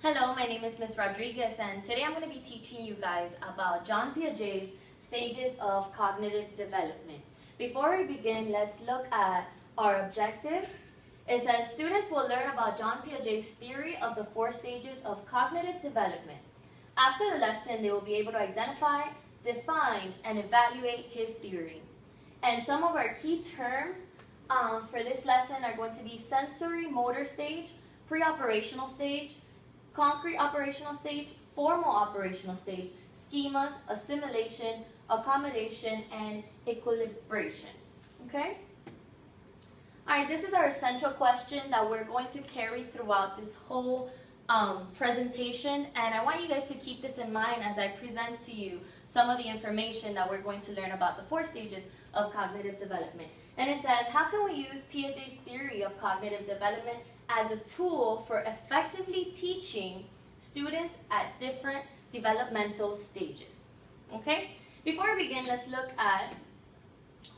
Hello, my name is Ms. Rodriguez, and today I'm going to be teaching you guys about John Piaget's stages of cognitive development. Before we begin, let's look at our objective. It says students will learn about John Piaget's theory of the 4 stages of cognitive development. After the lesson, they will be able to identify, define, and evaluate his theory. And some of our key terms for this lesson are going to be sensory motor stage, pre-operational stage, concrete operational stage, formal operational stage, schemas, assimilation, accommodation, and equilibration. Okay? Alright, this is our essential question that we're going to carry throughout this whole presentation, and I want you guys to keep this in mind as I present to you some of the information that we're going to learn about the 4 stages of cognitive development. And it says, how can we use Piaget's theory of cognitive development as a tool for effectively teaching students at different developmental stages? Okay? Before we begin, let's look at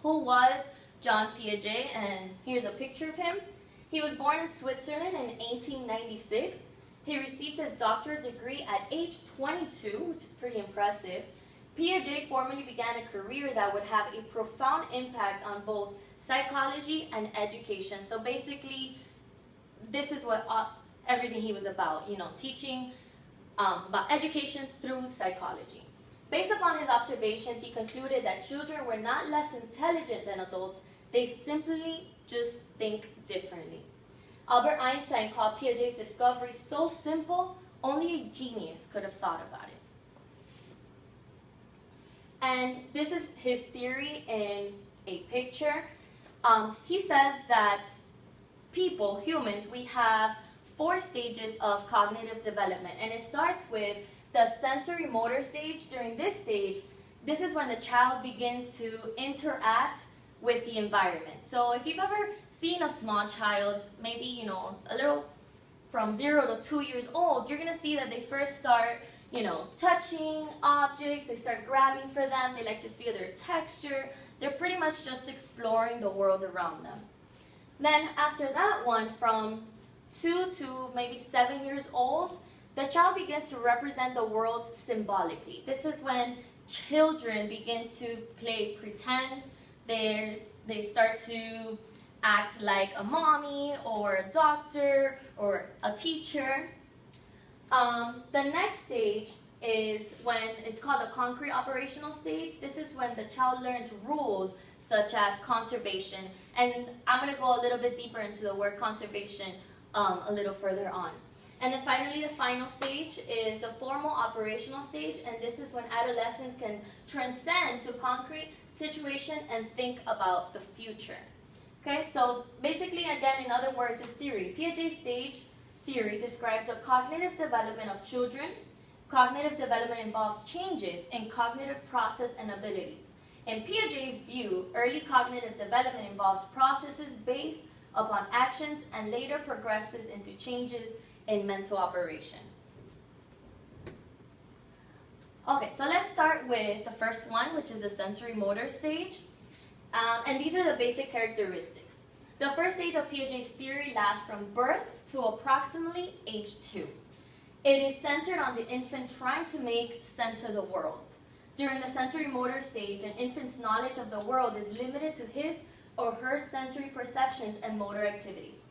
who was John Piaget, and here's a picture of him. He was born in Switzerland in 1896. He received his doctorate degree at age 22, which is pretty impressive. Piaget formally began a career that would have a profound impact on both psychology and education. So basically, this is what everything he was about, teaching about education through psychology. Based upon his observations, he concluded that children were not less intelligent than adults, they simply just think differently. Albert Einstein called Piaget's discovery so simple, only a genius could have thought about it. And this is his theory in a picture. He says that people, humans, we have 4 stages of cognitive development, and it starts with the sensory motor stage. During this stage, this is when the child begins to interact with the environment. So if you've ever seen a small child, maybe, a little from 0 to 2 years old, you're going to see that they first start, touching objects, they start grabbing for them, they like to feel their texture. They're pretty much just exploring the world around them. Then after that one, from 2 to maybe 7 years old, the child begins to represent the world symbolically. This is when children begin to play pretend. They start to act like a mommy or a doctor or a teacher. The next stage is when it's called the concrete operational stage. This is when the child learns rules such as conservation. And I'm going to go a little bit deeper into the word conservation a little further on. And then finally, the final stage is the formal operational stage, and this is when adolescents can transcend to concrete situation and think about the future. Okay, so basically, again, in other words, is theory. Piaget's stage theory describes the cognitive development of children. Cognitive development involves changes in cognitive process and abilities. In Piaget's view, early cognitive development involves processes based upon actions and later progresses into changes in mental operations. Okay, so let's start with the first one, which is the sensory motor stage. And these are the basic characteristics. The first stage of Piaget's theory lasts from birth to approximately age 2. It is centered on the infant trying to make sense of the world. During the sensory motor stage, an infant's knowledge of the world is limited to his or her sensory perceptions and motor activities.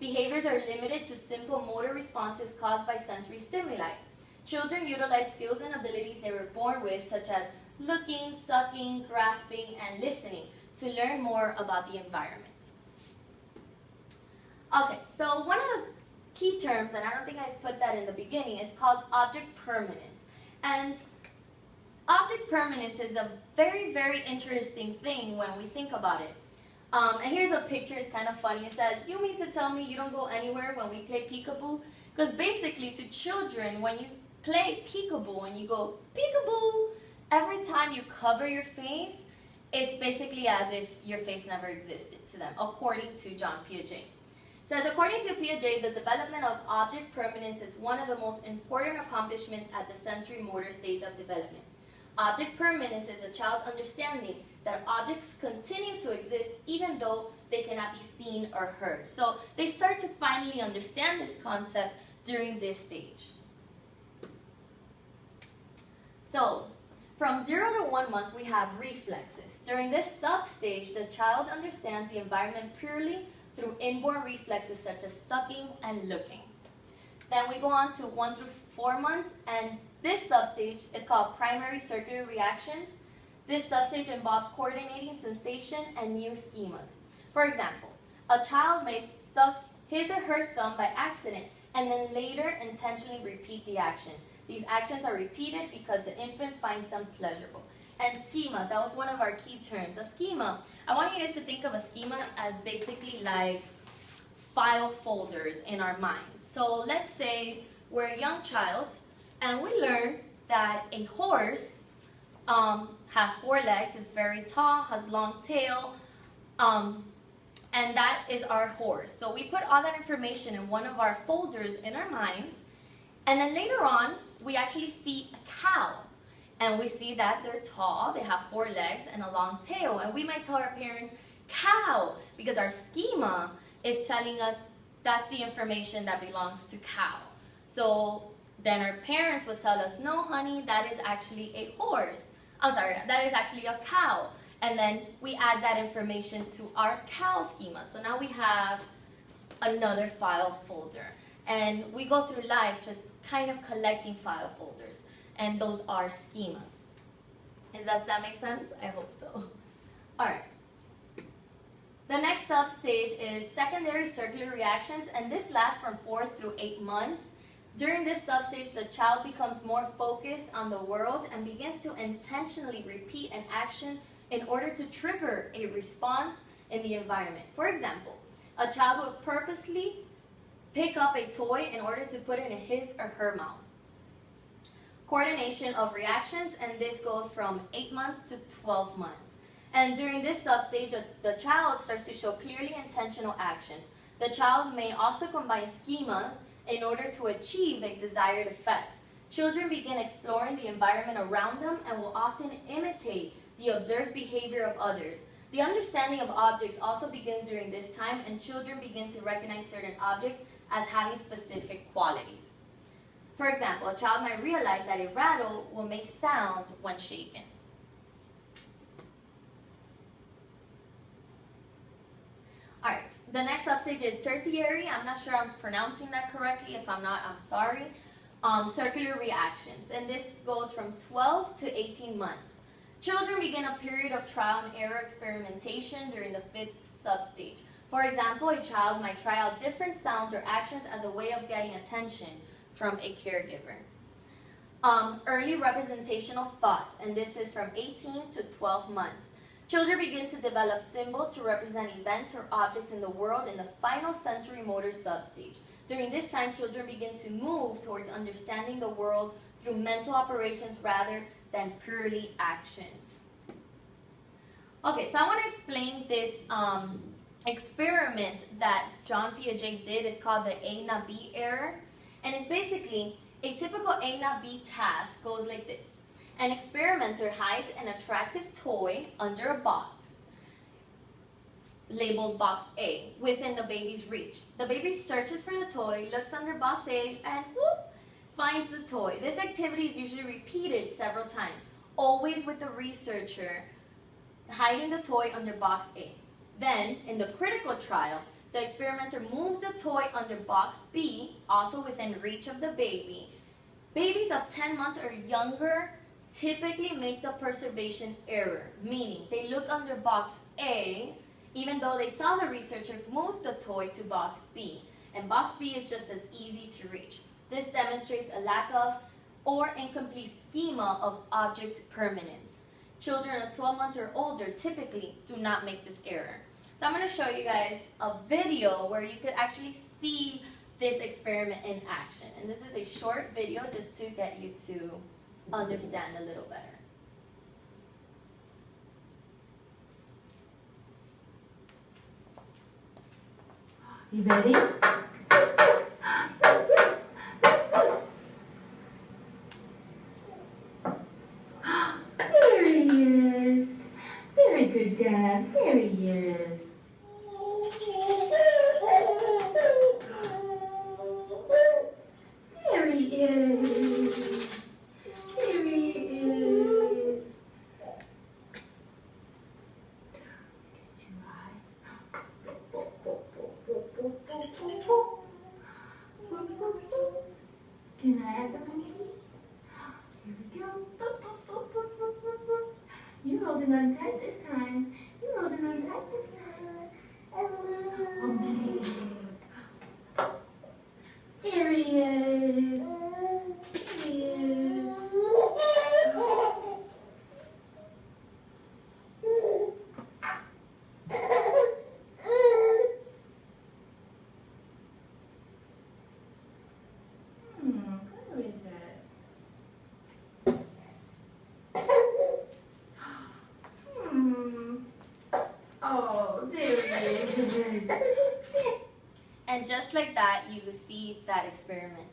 Behaviors are limited to simple motor responses caused by sensory stimuli. Children utilize skills and abilities they were born with, such as looking, sucking, grasping, and listening, to learn more about the environment. Okay, so one of the key terms, and I don't think I put that in the beginning, is called object permanence. And object permanence is a very, very interesting thing when we think about it. And here's a picture, it's kind of funny. It says, you mean to tell me you don't go anywhere when we play peekaboo? Because basically to children, when you play peekaboo and you go peekaboo, every time you cover your face, it's basically as if your face never existed to them, according to John Piaget. It says, according to Piaget, the development of object permanence is one of the most important accomplishments at the sensory motor stage of development. Object permanence is a child's understanding that objects continue to exist even though they cannot be seen or heard. So they start to finally understand this concept during this stage. So, from 0 to 1 month, we have reflexes. During this sub-stage, the child understands the environment purely through inborn reflexes such as sucking and looking. Then we go on to 1 through 4 months, and this sub-stage is called primary circular reactions. This sub-stage involves coordinating sensation and new schemas. For example, a child may suck his or her thumb by accident and then later intentionally repeat the action. These actions are repeated because the infant finds them pleasurable. And schemas, that was one of our key terms. A schema, I want you guys to think of a schema as basically like file folders in our minds. So let's say we're a young child and we learn that a horse has 4 legs, it's very tall, has long tail, and that is our horse. So we put all that information in one of our folders in our minds, and then later on, we actually see a cow. And we see that they're tall, they have 4 legs and a long tail. And we might tell our parents, cow, because our schema is telling us that's the information that belongs to cow. So then our parents would tell us, no honey, that is actually a horse. I'm sorry, that is actually a cow. And then we add that information to our cow schema. So now we have another file folder. And we go through life just kind of collecting file folders. And those are schemas. Does that make sense? I hope so. All right. The next sub-stage is secondary circular reactions, and this lasts from 4 through 8 months. During this sub-stage, the child becomes more focused on the world and begins to intentionally repeat an action in order to trigger a response in the environment. For example, a child will purposely pick up a toy in order to put it in his or her mouth. Coordination of reactions, and this goes from 8 months to 12 months. And during this sub-stage, the child starts to show clearly intentional actions. The child may also combine schemas in order to achieve a desired effect. Children begin exploring the environment around them and will often imitate the observed behavior of others. The understanding of objects also begins during this time, and children begin to recognize certain objects as having specific qualities. For example, a child might realize that a rattle will make sound when shaken. All right, the next substage is tertiary. I'm not sure I'm pronouncing that correctly. If I'm not, I'm sorry. Circular reactions, and this goes from 12 to 18 months. Children begin a period of trial and error experimentation during the 5th substage. For example, a child might try out different sounds or actions as a way of getting attention from a caregiver. Early representational thought, and this is from 18 to 12 months. Children begin to develop symbols to represent events or objects in the world in the final sensory motor substage. During this time, children begin to move towards understanding the world through mental operations rather than purely actions. Okay, so I want to explain this experiment that John Piaget did. It's called the A not B error. And it's basically a typical A not B task goes like this. An experimenter hides an attractive toy under a box, labeled box A, within the baby's reach. The baby searches for the toy, looks under box A, and whoop, finds the toy. This activity is usually repeated several times, always with the researcher hiding the toy under box A. Then, in the critical trial, the experimenter moves the toy under box B, also within reach of the baby. Babies of 10 months or younger typically make the preservation error, meaning they look under box A, even though they saw the researcher move the toy to box B. And box B is just as easy to reach. This demonstrates a lack of or incomplete schema of object permanence. Children of 12 months or older typically do not make this error. So I'm going to show you guys a video where you could actually see this experiment in action. And this is a short video just to get you to understand a little better. You ready? There he is. Very good job. There he is. There he is. There he is. And just like that, you see that experiment.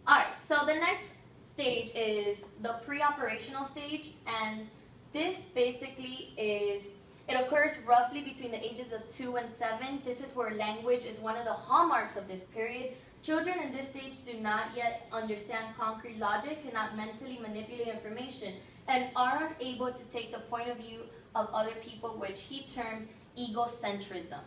Alright, so the next stage is the pre-operational stage, and this basically it occurs roughly between the ages of 2 and 7. This is where language is one of the hallmarks of this period. Children in this stage do not yet understand concrete logic, cannot mentally manipulate information, and are unable to take the point of view of other people, which he terms egocentrism.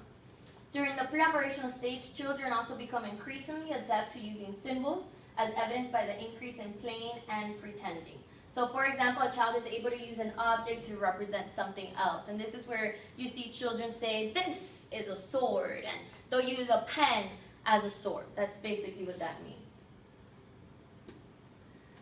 During the pre-operational stage, children also become increasingly adept to using symbols, as evidenced by the increase in playing and pretending. So for example, a child is able to use an object to represent something else. And this is where you see children say, this is a sword, and they'll use a pen as a sword. That's basically what that means.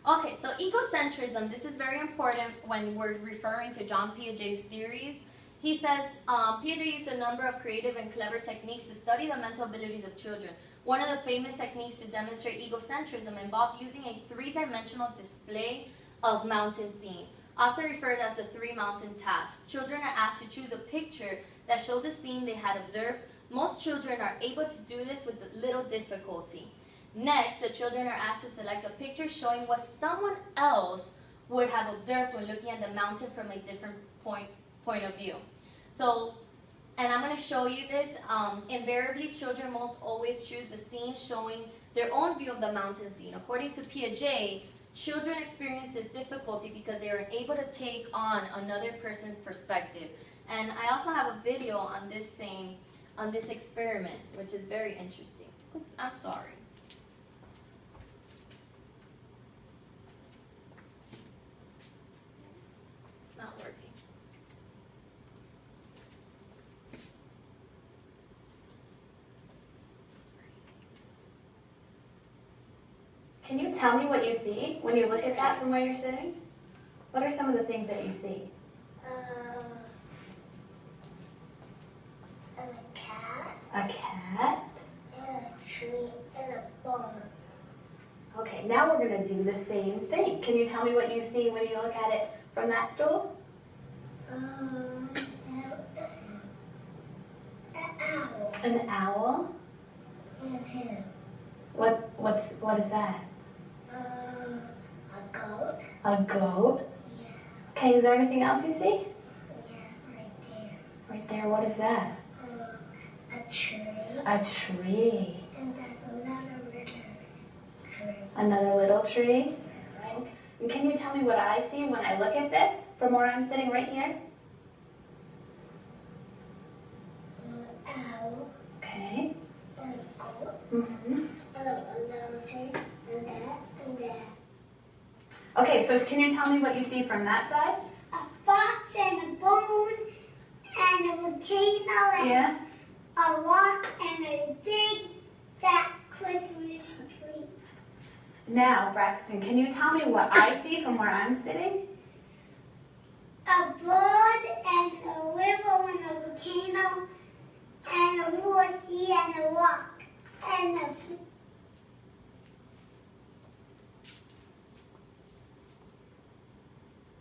Okay, so egocentrism, this is very important when we're referring to John Piaget's theories. He says, Piaget used a number of creative and clever techniques to study the mental abilities of children. One of the famous techniques to demonstrate egocentrism involved using a three-dimensional display of mountain scene, often referred as the three-mountain task. Children are asked to choose a picture that showed the scene they had observed. Most children are able to do this with little difficulty. Next, the children are asked to select a picture showing what someone else would have observed when looking at the mountain from a different point of view. So, and I'm going to show you this. Invariably, children most always choose the scene showing their own view of the mountain scene. According to Piaget, children experience this difficulty because they are unable to take on another person's perspective. And I also have a video on this experiment, which is very interesting. Oops, I'm sorry. It's not working. Can you tell me what you see when you look at that from where you're sitting? What are some of the things that you see? And a cat. A cat. And a tree and a barn. Okay, now we're going to do the same thing. Can you tell me what you see when you look at it from that stool? An owl. An owl. And a hen. What is that? A goat. A goat. Yeah. Okay, is there anything else you see? Yeah, right there. Right there, what is that? A tree. A tree. And there's another little tree. Another little tree. Right. And can you tell me what I see when I look at this from where I'm sitting right here? An owl. Okay. And a goat. Mm-hmm. And another tree. And that. And that. Okay, so can you tell me what you see from that side? A fox and a bone and a volcano and Yeah. a rock and a big fat Christmas tree. Now, Braxton, can you tell me what I see from where I'm sitting? A bird and a river and a volcano and a horsey and a rock and a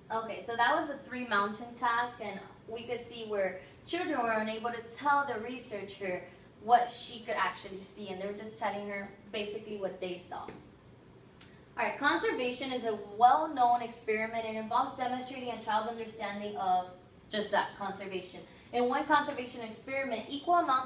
Okay, so that was the three-mountain task, and we could see where children were unable to tell the researcher what she could actually see, and they were just telling her basically what they saw. All right, conservation is a well-known experiment. It involves demonstrating a child's understanding of just that, conservation. In one conservation experiment, equal amounts